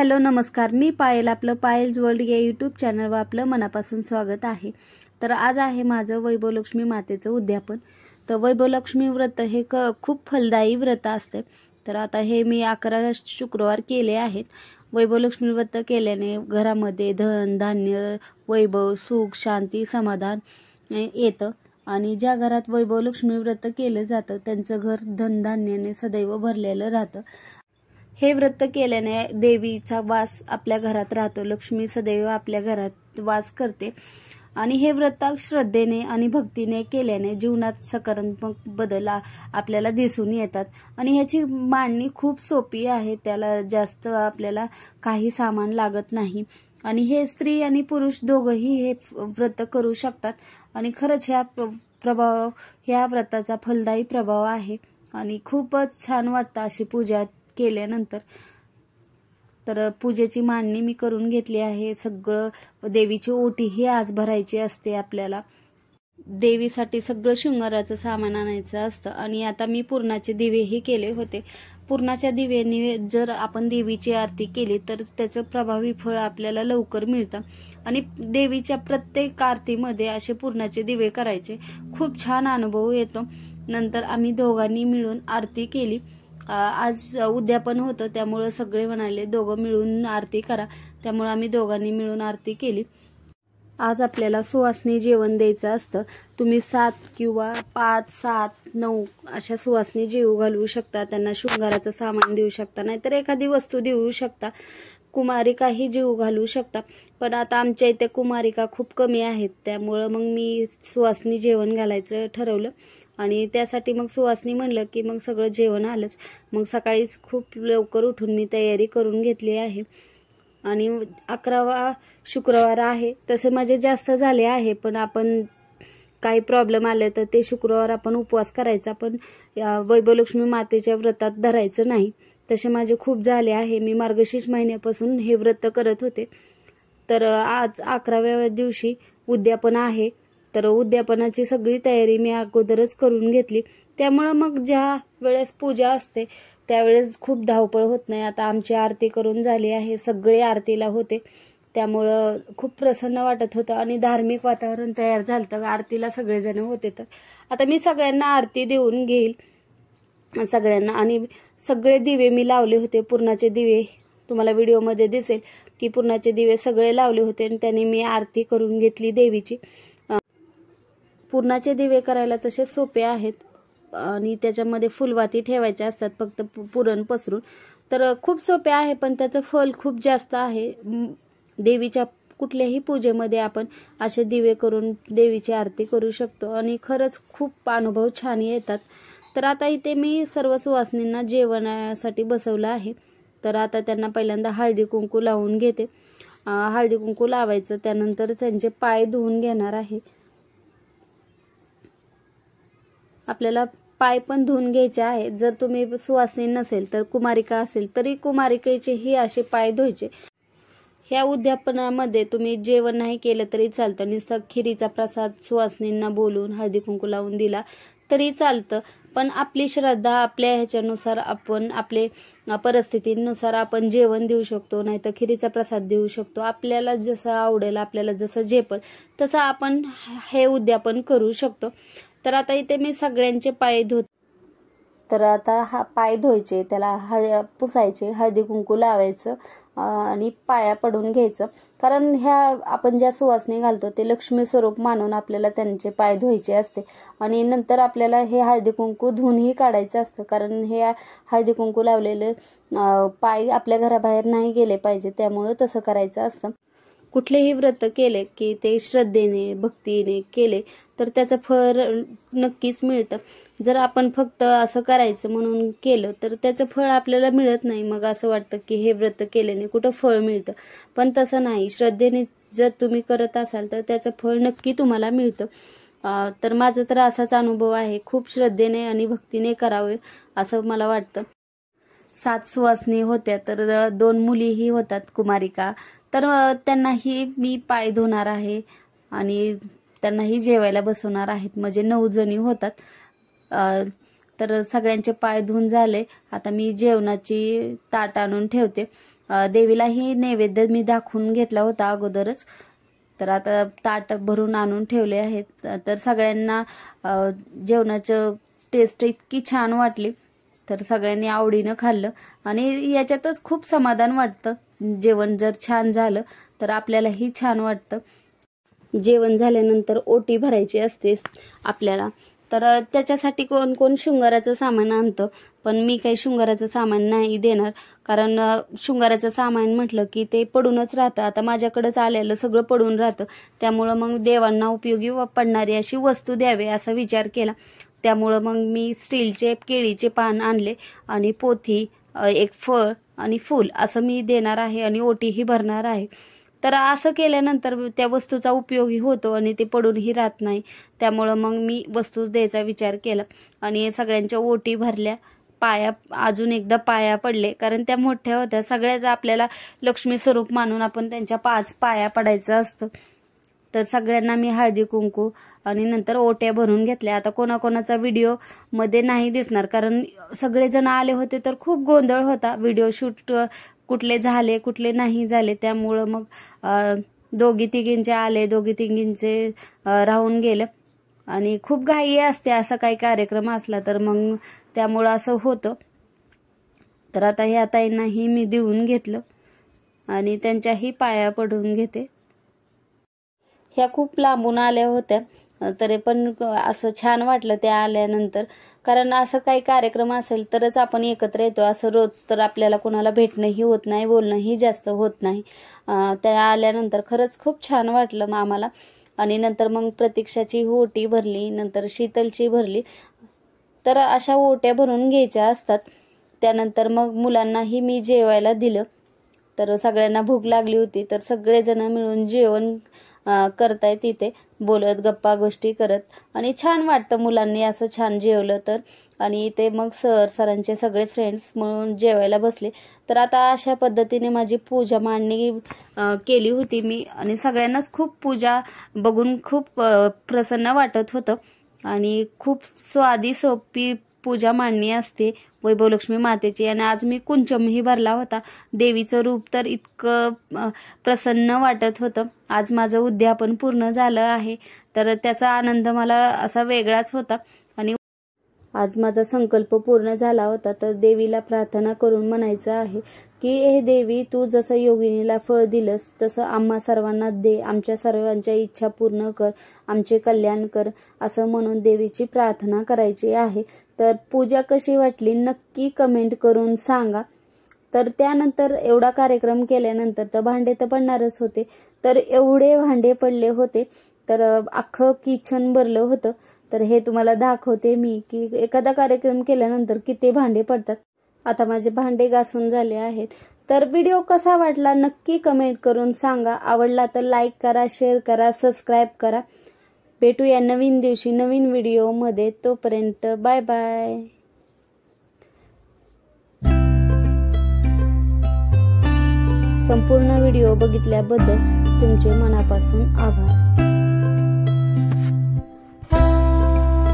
Hello नमस्कार, मी पायल. आपलं piles world या यूट्यूब चॅनलवर आपलं मनापासून स्वागत आहे. तर आज आहे माझं वैभवलक्ष्मी मातेचं उद्यापन. तर वैभवलक्ष्मी व्रत हे खूप फलदायी व्रत असते. तर आता हे मी 11 शुक्रवार केले आहेत. वैभवलक्ष्मी व्रत केल्याने घरामध्ये धन धान्य वैभव सुख शांती समाधान येतं आणि ज्या घरात वैभवलक्ष्मी व्रत केलं जातं त्यांचं घर धनधान्याने सदैव भरलेलं राहतं. हे व्रत केल्याने देवीचा वास आपल्या घरात राहतो. लक्ष्मी सदैव आपल्या घरात वास करते आणि हे व्रत श्रद्धेने आणि भक्तीने केल्याने जीवनात सकारात्मक बदल आपल्याला दिसून येतात. आणि ह्याची मांडणी खूप सोपी आहे. त्याला जास्त आपल्याला काही सामान लागत नाही आणि हे स्त्री आणि पुरुष दोघंही हे व्रत करू शकतात. आणि खरंच ह्या व्रताचा फलदायी प्रभाव आहे आणि खूपच छान वाटतं अशी पूजा केल्यानंतर. तर पूजेची मांडणी मी करून घेतली आहे. सगळं देवीची ओटी ही आज भरायची असते. आपल्याला देवीसाठी सगळं शृंगाराचं सामान आणायचं असतं. आणि आता मी पुरणाचे दिवेही केले होते. पुरणाच्या दिव्याने जर आपण देवीची आरती केली तर त्याचं प्रभावी फळ आपल्याला लवकर मिळतं. आणि देवीच्या प्रत्येक आरतीमध्ये असे पुरणाचे दिवे करायचे, खूप छान अनुभव येतो. नंतर आम्ही दोघांनी मिळून आरती केली. आज उद्यापन होतं त्यामुळं सगळे म्हणाले दोघं मिळून आरती करा, त्यामुळे आम्ही दोघांनी मिळून आरती केली. आज आपल्याला सुवासिनी जेवण द्यायचं असतं. तुम्ही 7 किंवा 5, 7, 9 अशा सुवासिनी जेवू घालवू शकता. त्यांना शृंगाराचं सामान देऊ शकता, नाहीतर एखादी वस्तू देऊ शकता. कुमारिकाही जीव घालू शकता. पण आता आमच्या इथे कुमारिका खूप कमी आहेत, त्यामुळं मग मी सुवासिनी जेवण घालायचं ठरवलं. आणि त्यासाठी मग सुवासिनी म्हणलं की मग सगळं जेवण आलंच. मग सकाळीच खूप लवकर उठून मी तयारी करून घेतली आहे. आणि 11वा शुक्रवार आहे. तसे माझे जास्त झाले आहे, पण आपण काही प्रॉब्लेम आले तर ते शुक्रवार आपण उपवास करायचा, पण वैभवलक्ष्मी मातेच्या व्रतात धरायचं नाही. तसे माझे खूप झाले आहे. मी मार्गशीर्ष महिन्यापासून हे व्रत करत होते. तर आज 11व्या दिवशी उद्यापन आहे. तर उद्यापनाची सगळी तयारी मी अगोदरच करून घेतली. त्यामुळं मग ज्या वेळेस पूजा असते त्यावेळेस खूप धावपळ होत नाही. आता आमची आरती करून झाली आहे, सगळे आरतीला होते, त्यामुळं खूप प्रसन्न वाटत होतं आणि धार्मिक वातावरण तयार झालं. आरतीला सगळेजण होते. तर आता मी सगळ्यांना आरती देऊन घेईल सगळ्यांना. आणि सगळे दिवे मी लावले होते. पुरणाचे दिवे तुम्हाला व्हिडिओमध्ये दिसेल की पुरणाचे दिवे सगळे लावले होते आणि त्यांनी मी आरती करून घेतली देवीची. पुरणाचे दिवे करायला तसे सोपे आहेत आणि त्याच्यामध्ये फुलवाती ठेवायच्या असतात फक्त पुरण पसरून. तर खूप सोपे आहे, पण त्याचं फल खूप जास्त आहे. देवीच्या कुठल्याही पूजेमध्ये आपण असे दिवे करून देवीची आरती करू शकतो आणि खरंच खूप अनुभव छान येतात. तर आता इथे मी सर्व सुवासिनींना जेवणासाठी बसवलं आहे. तर आता त्यांना पहिल्यांदा हळदी कुंकू लावून घेते. हळदी कुंकू लावायचं, त्यानंतर त्यांचे पाय धुवून घेणार आहे. आपल्याला पाय पण धुवून घ्यायचे आहे. जर तुम्ही सुवासिनी नसेल तर कुमारिका असेल तरी कुमारिकेचेही असे पाय धुवायचे. ह्या उद्यापनामध्ये तुम्ही जेवण नाही केलं तरी चालतं. नुसतं खिरीचा प्रसाद सुवासिनींना बोलून हळदी कुंकू लावून दिला तरी चालतं. पण आपली श्रद्धा आपल्या ह्याच्यानुसार आपण आपले परिस्थितीनुसार आपण जेवण देऊ शकतो, नाहीतर खिरीचा प्रसाद देऊ शकतो. आपल्याला जसं आवडेल, आपल्याला जसं झेपेल तसं आपण हे उद्यापन करू शकतो. तर आता इथे मी सगळ्यांचे पाय धुत. तर आता पाय धुवायचे, त्याला पुसायचे, हळदी कुंकू लावायचं आणि पाया पडून घ्यायचं. कारण ह्या आपण ज्या सुवासिनी घालतो ते लक्ष्मी स्वरूप मानून आपल्याला त्यांचे पाय धुवायचे असते. आणि नंतर आपल्याला हे हळदी कुंकू धुवूनही काढायचं असतं, कारण हे हळदी कुंकू लावलेले पाय आपल्या घराबाहेर नाही गेले पाहिजे, त्यामुळं तसं करायचं असतं. कुठलेही व्रत केले की ते श्रद्धेने भक्तीने केले तर त्याचं फळ नक्कीच मिळतं. जर आपण फक्त असं करायचं म्हणून केलं तर त्याचं फळ आपल्याला मिळत नाही. मग असं वाटतं की हे व्रत केल्याने कुठं फळ मिळतं, पण तसं नाही. श्रद्धेने जर तुम्ही करत असाल तर त्याचं फळ नक्की तुम्हाला मिळतं. तर माझा तर असाच अनुभव आहे. खूप श्रद्धेने आणि भक्तीने करावे असं मला वाटतं. 7 सुवासिनी होत्या, तर 2 मुलीही होतात कुमारिका. तर त्यांनाही मी पाय धुणार आहे आणि त्यांनाही जेवायला बसवणार आहेत. म्हणजे 9 जणी होतात. तर सगळ्यांचे पाय धुवून झाले. आता मी जेवणाची ताट आणून ठेवते. देवीलाही नैवेद्य मी दाखवून घेतला होता अगोदरच, तर आता ताट भरून आणून ठेवले आहेत. तर सगळ्यांना जेवणाचं टेस्ट इतकी छान वाटली, तर सगळ्यांनी आवडीनं खाल्लं आणि याच्यातच खूप समाधान वाटतं. जेवण जर छान झालं तर आपल्यालाही छान वाटतं. जेवण झाल्यानंतर ओटी भरायची असते आपल्याला, तर त्याच्यासाठी कोण कोण शृंगाराचं सामान आणतं, पण मी काही शृंगाराचं सामान नाही देणार, कारण शृंगाराचं सामान म्हटलं की ते पडूनच राहतं. आता माझ्याकडेच आलेलं सगळं पडून राहतं, त्यामुळं मग देवांना उपयोगी पडणारी अशी वस्तू द्यावी असा विचार केला. त्यामुळं मग मी स्टीलचे केळीचे पान आणले आणि पोथी, एक फळ आणि फूल असं मी देणार आहे आणि ओटीही भरणार आहे. तर असं केल्यानंतर त्या वस्तूचा उपयोगी होतो आणि ते पडूनही राहत नाही. त्यामुळं मग मी वस्तू द्यायचा विचार केला आणि सगळ्यांच्या ओटी भरल्या. अजून एकदा पाया पडले, कारण त्या मोठ्या होत्या. सगळ्याच आपल्याला लक्ष्मी स्वरूप मानून आपण त्यांच्या 5 पाया पडायचं असतं. तर सगळ्यांना मी हळदी कुंकू आणि नंतर ओट्या भरून घेतल्या. आता कोणाकोणाचा व्हिडिओ मध्ये नाही दिसणार, कारण सगळेजण आले होते तर खूप गोंधळ होता. व्हिडिओ शूट कुठले झाले कुठले नाही झाले, त्यामुळं मग दोघी तिघींचे आले, दोघी तिघींचे राहून गेले आणि खूप घाई असते असा काही कार्यक्रम असला तर, मग त्यामुळं असं होतं. तर आता ह्या ताईंनाही मी देऊन घेतलं आणि त्यांच्याही पाया पडून घेते. ह्या खूप लांबून आल्या होत्या, तरी पण असं छान वाटलं त्या आल्यानंतर, कारण असं काही कार्यक्रम असेल तरच आपण एकत्र येतो. असं रोज तर आपल्याला कोणाला भेटणंही होत नाही, बोलणंही जास्त होत नाही. त्या आल्यानंतर खरंच खूप छान वाटलं आम्हाला. आणि नंतर मग प्रतीक्षाची ओटी भरली, नंतर शीतलची भरली. तर अशा ओट्या भरून घ्यायच्या असतात. त्यानंतर मग मुलांनाही मी जेवायला दिलं. तर सगळ्यांना भूक लागली होती, तर सगळेजण मिळून जेवण करतायत तिथे, बोलत गप्पा गोष्टी करत, आणि छान वाटतं मुलांनी असं छान जेवलं तर. आणि ते मग सरांचे सगळे फ्रेंड्स म्हणून जेवायला बसले. तर आता अशा पद्धतीने माझी पूजा मांडणी केली होती मी, आणि सगळ्यांनाच खूप पूजा बघून खूप प्रसन्न वाटत होतं. आणि खूप स्वादी सोपी पूजा मांडणी असते वैभवलक्ष्मी मातेची. आणि आज मी कुंचमही भरला होता. देवीचं रूप तर इतकं प्रसन्न वाटत होतं. आज माझं उद्यापन पूर्ण झालं आहे, तर त्याचा आनंद मला असा वेगळाच होता. आणि आज माझा संकल्प पूर्ण झाला होता. तर देवीला प्रार्थना करून म्हणायचं आहे की हे देवी, तू जसं योगिनीला फळ दिलंस तसं आम्हा सर्वांना दे, आमच्या सर्वांच्या इच्छा पूर्ण कर, आमचे कल्याण कर, असं म्हणून देवीची प्रार्थना करायची आहे. तर पूजा कशी वाटली नक्की कमेंट करून सांगा. तर त्यानंतर एवढा कार्यक्रम केल्यानंतर तर भांडे तर पडणारच होते. तर एवढे भांडे पडले होते, तर अख्खं किचन भरलं होतं. तर हे तुम्हाला दाखवते मी की एखादा कार्यक्रम केल्यानंतर किती भांडे पडतात. आता माझे भांडे घासून झाले आहेत. तर व्हिडिओ कसा वाटला नक्की कमेंट करून सांगा. आवडला तर लाईक करा, शेअर करा, सबस्क्राईब करा. भेटूया नवीन दिवशी नवीन व्हिडिओमध्ये. तोपर्यंत बाय बाय. संपूर्ण व्हिडिओ बघितल्याबद्दल तुमचे मनापासून आभार.